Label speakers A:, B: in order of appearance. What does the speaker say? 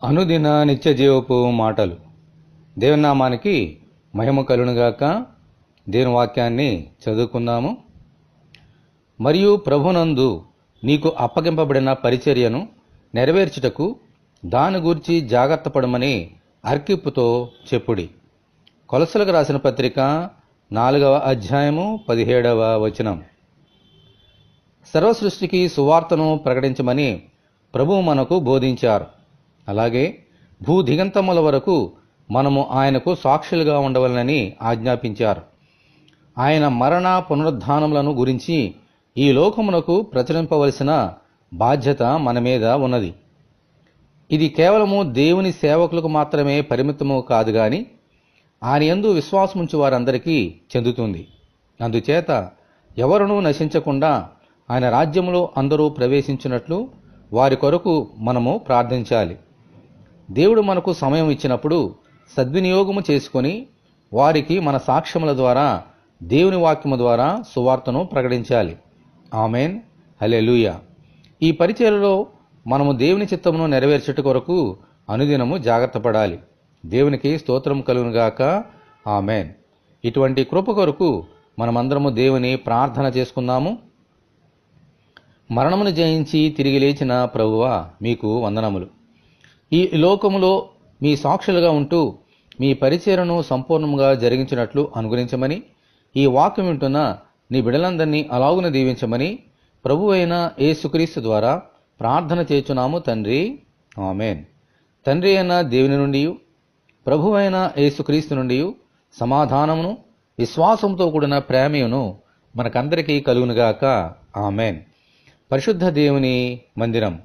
A: అనుదిన నిత్య జీవపు మాటలు. దేవుని నామానికి మహిమ కలుగునుగాక. దేవుని వాక్యాన్ని చదువుకుందాము. మరియు ప్రభునందు నీకు అప్పగింపబడిన పరిచర్యను నెరవేర్చుటకు దాని గూర్చి జాగ్రత్త పడమని అర్కిప్పుతో చెప్పుడి. కొలసలకు రాసిన పత్రిక 4వ అధ్యాయము 17వ వచనం. సర్వసృష్టికి సువార్తను ప్రకటించమని ప్రభువు మనకు బోధించారు. అలాగే భూదిగంతముల వరకు మనము ఆయనకు సాక్షులుగా ఉండవలనని ఆజ్ఞాపించారు. ఆయన మరణ పునరుద్ధానములను గురించి ఈ లోకమునకు ప్రచురింపవలసిన బాధ్యత మన మీద ఉన్నది. ఇది కేవలము దేవుని సేవకులకు మాత్రమే పరిమితము కాదు గాని ఆయన యందు విశ్వాసముంచు వారందరికీ చెందుతుంది. అందుచేత ఎవరునూ నశించకుండా ఆయన రాజ్యములో అందరూ ప్రవేశించినట్లు వారి కొరకు మనము ప్రార్థించాలి. దేవుడు మనకు సమయం ఇచ్చినప్పుడు సద్వినియోగము చేసుకొని వారికి మన సాక్ష్యముల ద్వారా దేవుని వాక్యము ద్వారా సువార్తను ప్రకటించాలి. ఆమెన్, హల్లెలూయా. ఈ పరిచర్యలో మనము దేవుని చిత్తమును నెరవేర్చుట కొరకు అనుదినము జాగ్రత్త పడాలి. దేవునికి స్తోత్రం కలుగునుగాక. ఆమెన్. ఇటువంటి కృప కొరకు మనమందరము దేవుని ప్రార్థన చేసుకుందాము. మరణమును జయించి తిరిగి లేచిన ప్రభువా, మీకు వందనములు. ఈ లోకములో మీ సాక్షులుగా ఉంటూ మీ పరిచర్యను సంపూర్ణంగా జరిగించినట్లు అనుగ్రహించమని, ఈ వాక్యం వింటున్న నీ బిడ్డలందరినీ అలాగున దీవించమని ప్రభువైన యేసుక్రీస్తు ద్వారా ప్రార్థన చేయుచున్నాము తండ్రి. ఆమెన్. తండ్రి అయిన దేవుని నుండి, ప్రభువైన యేసుక్రీస్తు నుండి సమాధానమును విశ్వాసంతో కూడిన ప్రేమయును మనకందరికీ కలుగునుగాక. ఆమెన్. పరిశుద్ధ దేవుని మందిరం.